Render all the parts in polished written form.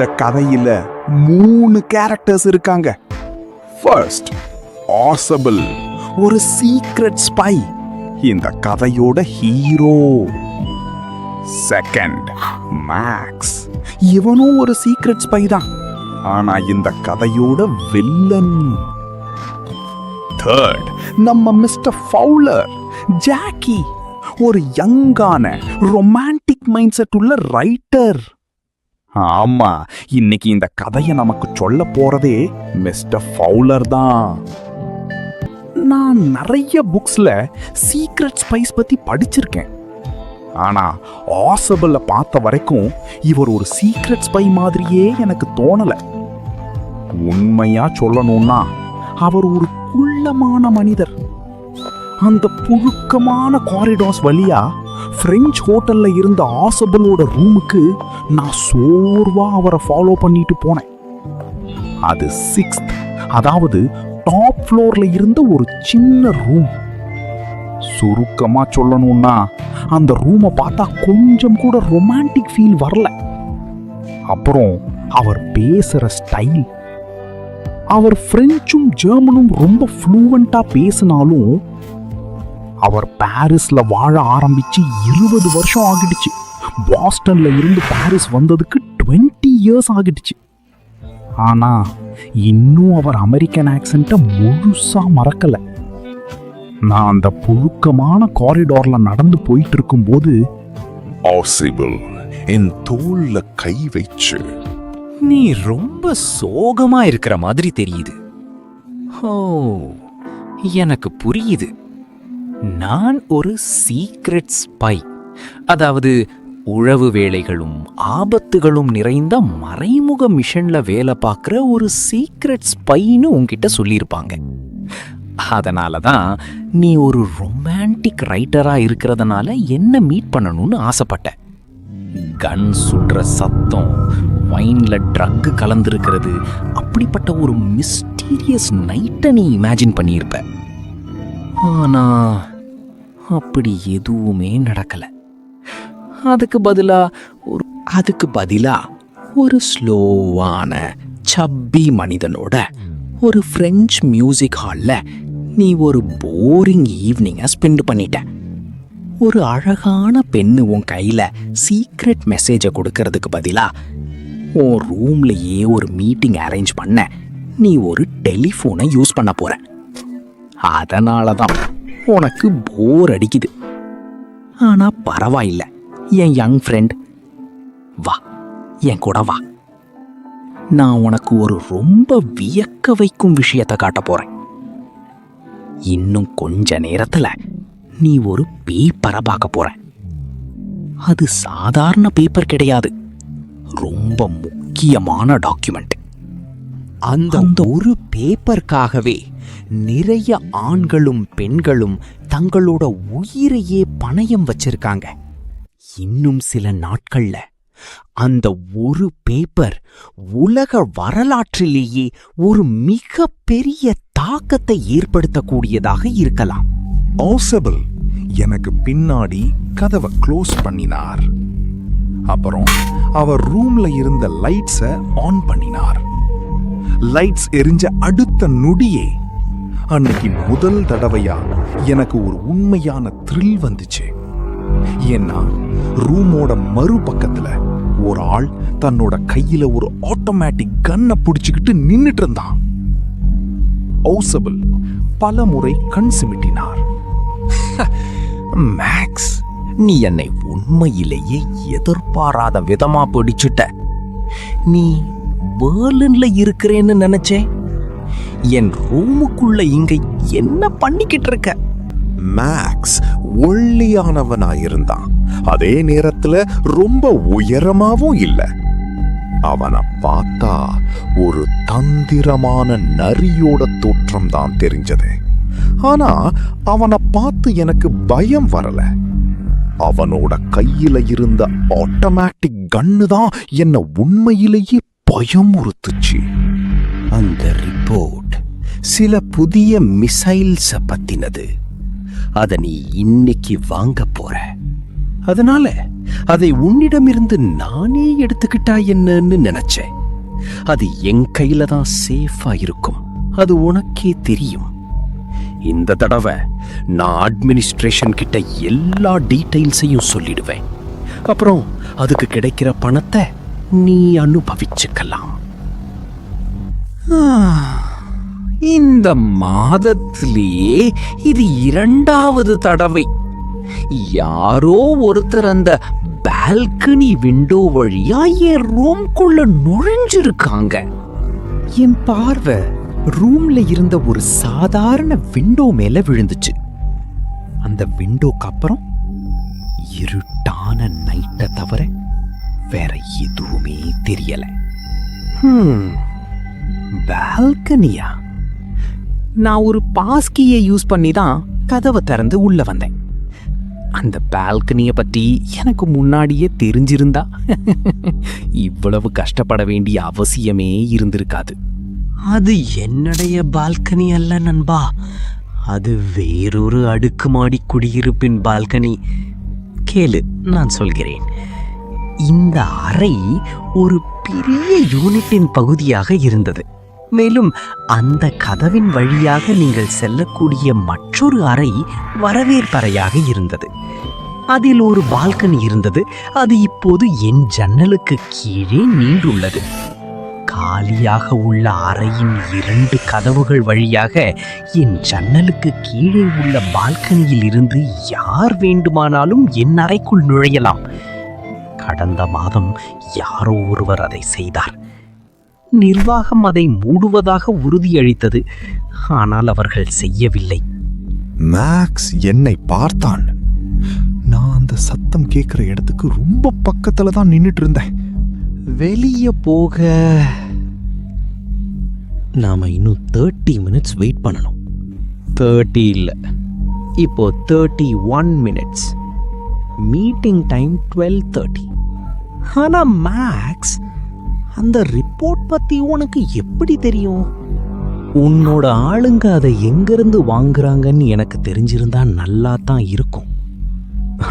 இந்த கதையில 3 கேரக்டர்ஸ் இருக்காங்க. ஃபர்ஸ்ட், ஆசபிள், ஒரு சீக்ரெட் ஸ்பை, இந்த கதையோட ஹீரோ. செகண்ட், மேக்ஸ், இவனும் ஒரு சீக்ரெட் ஸ்பை தான், ஆனா இந்த கதையோட வில்லன். தேர்ட், நம்ம மிஸ்டர் ஃபவுலர், ஜாக்கி, ஒரு யங்கான ரொமான்டிக் மைண்ட் செட் உள்ள ரைட்டர். ஆமா, இன்னைக்கு இந்த கதையை நமக்கு சொல்ல போறதே மிஸ்டர் ஃபவுலர் தான். நான் நிறைய புக்ஸ்ல சீக்ரெட் ஸ்பைஸ் பத்தி படிச்சிருக்கேன். ஆனா ஆசபிள பார்த்த வரைக்கும் இவர் ஒரு சீக்ரெட் ஸ்பை மாதிரியே எனக்கு தோணல. உண்மையா சொல்லணும்னா அவர் ஒரு குள்ளமான மனிதர். அந்த புழுக்கமான காரிடார்ஸ் வழியா பிரெஞ்சு ஹோட்டல்ல இருந்த ஆசபிளோட ரூமுக்கு நான் சோர்வா அவரை ஃபாலோ பண்ணிட்டு போனேன். அது 6th, அதாவது டாப் ஃப்ளோர்ல இருந்த ஒரு சின்ன ரூம். சுருக்கமா சொல்லணும்னா அந்த ரூமை பார்த்தா கொஞ்சம் கூட ரொமான்டிக் ஃபீல் வரல. அப்புறம் அவர் பேசுற ஸ்டைல், அவர் பிரெஞ்சும் ஜெர்மனும் ரொம்ப ஃப்ளூவெண்டா பேசினாலும் அவர் பாரிஸ்ல வாழ ஆரம்பிச்சு 20 வருஷம் ஆகிடுச்சு. பாஸ்டன்ல இருந்து பாரிஸ் வந்ததுக்கு 20 இயர்ஸ் ஆகிடுச்சு. ஆனா இன்னும் அவர் அமெரிக்கன் ஆக்சென்ட்டை முழுசா மறக்கல. நான் அந்த புழுக்கமான காரிடார்ல நடந்து போயிட்டு இருக்கும்போது, ஆசிபிள் என் தோல்ல கை வச்சு, நீ ரொம்ப சோகமா இருக்கிற மாதிரி தெரியுது. ஓ, எனக்கு புரியுது. நான் ஒரு சீக்ரெட் ஸ்பை, அதாவது உளவு வேலைகளும் ஆபத்துகளும் நிறைந்த மறைமுக மிஷன்ல வேலை பார்க்குற ஒரு சீக்ரெட் ஸ்பைன்னு உன்கிட்ட சொல்லியிருப்பாங்க. அதனால தான் நீ ஒரு ரொமான்டிக் ரைட்டரா இருக்கிறதுனால என்ன மீட் பண்ணணும்னு ஆசைப்பட்ட. கன் சுடுற சத்தம், வைன்ல ட்ரக் கலந்துருக்கிறது, அப்படிப்பட்ட ஒரு மிஸ்டீரியஸ் நைட்டை நீ இமேஜின் பண்ணியிருப்ப. ஆனா அப்படி எதுவுமே நடக்கல. அதுக்கு பதிலா ஒரு ஸ்லோவான சப்பி மனிதனோட ஒரு பிரெஞ்சு மியூசிக் ஹால்ல நீ ஒரு போரிங் ஈவினிங்கை ஸ்பெண்ட் பண்ணிட்ட. ஒரு அழகான பெண்ணு உன் கையில சீக்ரெட் மெசேஜை கொடுக்கறதுக்கு பதிலா உன் ரூம்லயே ஒரு மீட்டிங் அரேஞ்ச் பண்ண நீ ஒரு டெலிஃபோனை யூஸ் பண்ண போற. அதனாலதான் உனக்கு போர் அடிக்குது. ஆனா பரவாயில்ல என் யங் ஃப்ரெண்ட், வா என் கூட வா. நான் உனக்கு ஒரு ரொம்ப வியக்க வைக்கும் விஷயத்தை காட்ட போறேன். இன்னும் கொஞ்ச நேரத்துல நீ ஒரு பேப்பரை பார்க்க போற. அது சாதாரண பேப்பர் கிடையாது, ரொம்ப முக்கியமான டாக்குமெண்ட். அந்த ஒரு பேப்பருக்காகவே நிறைய ஆண்களும் பெண்களும் தங்களோட உயிரையே பணயம் வச்சிருக்காங்க. இன்னும் சில நாட்கள்ல அந்த ஒரு பேப்பர் உலக வரலாற்றிலேயே ஒரு மிக பெரிய தாக்கத்தை ஏற்படுத்தக்கூடியதாக இருக்கலாம். ஆசபிள் எனக்கு பின்னாடி கதவை க்ளோஸ் பண்ணினார். அப்புறம் அவர் ரூம்ல இருந்த லைட்ஸை ஆன் பண்ணினார். லைட்ஸ் எரிஞ்ச அடுத்த நொடியே அன்னைக்கு முதல் தடவையா எனக்கு ஒரு உண்மையான த்ரில் வந்துச்சு. ஏன்னா ரூமோட மறுபக்கத்துல ஒரு ஆள் தன்னோட கையில ஒரு ஆட்டோமேட்டிக் கன்னை பிடிச்சுக்கிட்டு நின்னுட்டு இருந்தான். ஆசபிள் பல முறை கண் சிமிட்டினார். மேக்ஸ், நீ என்னை உண்மையிலேயே எதிர்பாராத விதமா பிடிச்சிட்ட. நீ பெர்லின்ல இருக்கிறேன்னு நினைச்சேன். என் ரூமுக்குள்ள இங்க என்ன பண்ணிக்கிட்டு இருக்க? மேக்ஸ் ஒல்லியானவனாயிருந்தான், அதே நேரத்துல ரொம்ப உயரமாவும் இல்ல. அவனை பார்த்தா ஒரு தந்திரமான நரியோட தோற்றம் தான் தெரிஞ்சது. ஆனா அவனை பார்த்து எனக்கு பயம் வரல. அவனோட கையில இருந்த ஆட்டோமேட்டிக் கன்னு தான் என்ன உண்மையிலேயே பயமுறுத்துச்சு. அந்த ரிப்போர்ட் சில புதிய மிசைல்ஸ பத்தினது. அத நீ இன்னைக்கு வாங்க போற. அதனால அதை உன்னிடமிருந்து நானே எடுத்துக்கிட்டா என்னன்னு நினைச்சேன். அது என் கையில தான் சேஃபா இருக்கும், அது உனக்கே தெரியும். இந்த தடவை நான் அட்மினிஸ்ட்ரேஷன் கிட்ட எல்லா டீடைல்ஸையும் சொல்லிடுவேன். அப்புறம் அதுக்கு கிடைக்கிற பணத்தை நீ அனுபவிச்சுக்கலாம். இந்த மாதத்திலேயே இது 2வது தடவை யாரோ ஒருத்தர் அந்த பால்கனி விண்டோ வழியா என் ரூம்குள்ள நுழைஞ்சிருக்காங்க. என் பார்வை ரூம்ல இருந்த ஒரு சாதாரண விண்டோ மேல விழுந்துச்சு. அந்த விண்டோக்கு அப்புறம் இருட்டான நைட்டை தவிர வேற எதுவுமே தெரியல. பால்கனியா? நான் ஒரு பாஸ்கியை யூஸ் பண்ணி தான் கதவை திறந்து உள்ள வந்தேன். அந்த பால்கனிய பற்றி எனக்கு முன்னாடியே தெரிஞ்சிருந்தா இவ்வளவு கஷ்டப்பட வேண்டிய அவசியமே இருந்திருக்காது. அது என்னுடைய பால்கனி அல்ல நண்பா, அது வேறொரு அடுக்குமாடி குடியிருப்பின் பால்கனி. கேளு, நான் சொல்கிறேன். இந்த அறை ஒரு பெரிய யூனிட்டின் பகுதியாக இருந்தது. மேலும் அந்த கதவின் வழியாக நீங்கள் செல்லக்கூடிய மற்றொரு அறை வரவேற்பறையாக இருந்தது. அதில் ஒரு பால்கனி இருந்தது. அது இப்போது என் ஜன்னலுக்கு கீழே நீண்டுள்ளது. காலியாக உள்ள அறையின் 2 கதவுகள் வழியாக என் ஜன்னலுக்கு கீழே உள்ள பால்கனியில் இருந்து யார் வேண்டுமானாலும் என் அறைக்குள் நுழையலாம். கடந்த மாதம் யாரோ ஒருவர் அதை செய்தார். நிர்வாகம் அதை மூடுவதாக உறுதியளித்தது. ஆனால் அவர்கள் செய்யவில்லை. மேக்ஸ் என்னை பார்த்தான். நான் அந்த சத்தம் கேட்கிற இடத்துக்கு ரொம்ப பக்கத்துல தான் நின்னுட்டு இருந்தேன். வெளியே போக நாம இன்னும் 30 மினிட்ஸ் வெயிட் பண்ணணும். 30 இல்லை, இப்போ 31 மினிட்ஸ். Meeting time 12:30. ஆனா மேக்ஸ், அந்த ரிப்போர்ட் பத்தி உனக்கு எப்படி தெரியும்? உன்னோட ஆளுங்க அதை எங்கிருந்து வாங்குறாங்கன்னு எனக்கு தெரிஞ்சிருந்தா நல்லா தான் இருக்கும்.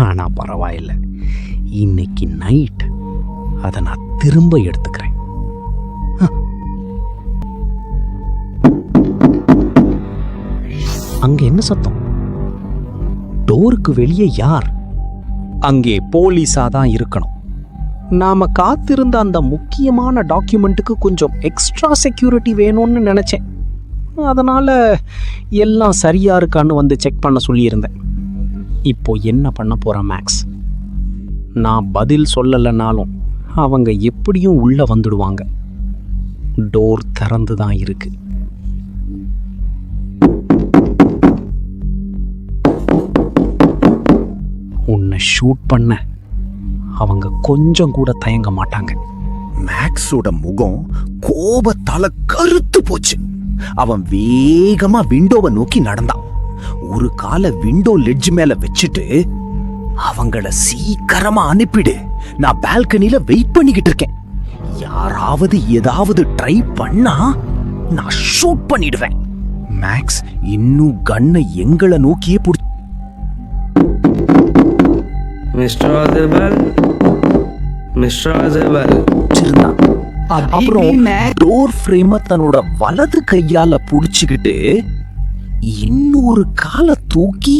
ஆனா பரவாயில்ல, இன்னைக்கு நைட் அதை நான் திரும்ப எடுத்துக்கிறேன். அங்க என்ன சத்தம்? டோருக்கு வெளியே யார்? அங்கே போலீஸா தான் இருக்கணும். நாம காத்திருந்த அந்த முக்கியமான டாக்குமெண்ட்டுக்கு கொஞ்சம் எக்ஸ்ட்ரா செக்யூரிட்டி வேணும்னு நினைச்சேன். அதனால எல்லாம் சரியா இருக்கான்னு வந்து செக் பண்ண சொல்லியிருந்தேன். இப்போ என்ன பண்ண போறேன் மேக்ஸ்? நான் பதில் சொல்லலைனாலும் அவங்க எப்படியும் உள்ள வந்துடுவாங்க. டோர் திறந்து தான் இருக்கு. உன்னை ஷூட் பண்ண அவங்க கொஞ்சம் கூட தயங்க மாட்டாங்க. மேக்ஸோட முகம் கோபத்தால கருத்து போச்சு. அவன் வேகமா விண்டோவை நோக்கி நடந்தான். ஒரு காலை விண்டோ லெட்ஜ் மேல வச்சுட்டு, அவங்கள சீக்கிரமா அனுப்பிடு, நான் பால்கனில வெயிட் பண்ணிக்கிட்டு இருக்கேன், யாராவது ஏதாவது ட்ரை பண்ணா நான் ஷூட் பண்ணிடுவேன். மேக்ஸ் இன்னும் கண்ணை எங்களை நோக்கியே பிடிச்சிருந்தான். அப்புறம் டோர் ஃப்ரேம தன்னோட வலது கையால புடிச்சுக்கிட்டு இன்னொரு காலை தூக்கி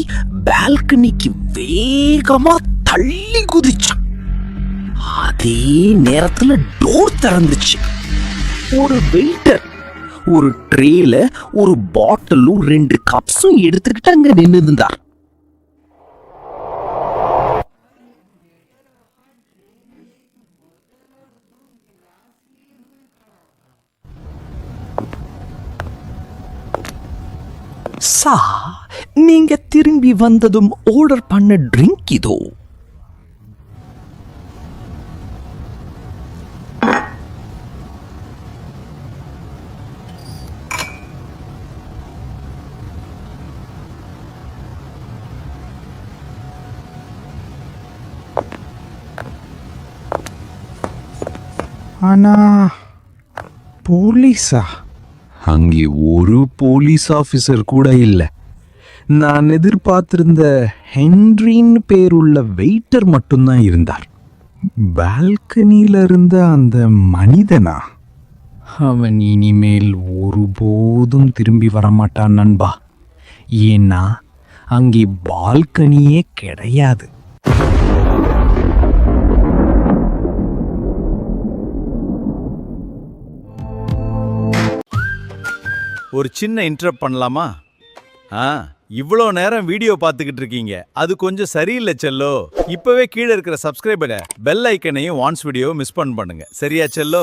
பால்கனிக்கு வேகமா தள்ளி குதிச்சான். அதே நேரத்துல டோர் திறந்துச்சு. ஒரு வெயிட்டர் ஒரு ட்ரேல ஒரு பாட்டிலும் 2 கப்ஸும் எடுத்துக்கிட்டு அங்க நின்று இருந்தார். நீங்க திரும்பி வந்ததும் ஆர்டர் பண்ண ட்ரிங்க் இதோ. ஆனா போலீஸா? அங்கே ஒரு போலீஸ் ஆபீசர் கூட இல்லை. நான் எதிர்பார்த்திருந்த ஹென்ரின்னு பேருள்ள வெயிட்டர் மட்டும்தான் இருந்தார். பால்கனியில இருந்த அந்த மனிதனா? அவன் இனிமேல் ஒருபோதும் திரும்பி வரமாட்டான் நண்பா. ஏன்னா அங்கே பால்கனியே கிடையாது. ஒரு சின்ன இன்டரப்ட் பண்ணலாமா? இவ்வளோ நேரம் வீடியோ பார்த்துக்கிட்டு இருக்கீங்க, அது கொஞ்சம் சரியில்லை செல்லோ. இப்பவே கீழே இருக்கிற சப்ஸ்கிரைபரை பெல் ஐக்கனையும் வான்ஸ் வீடியோவை மிஸ் பண்ணுங்க. சரியா செல்லோ?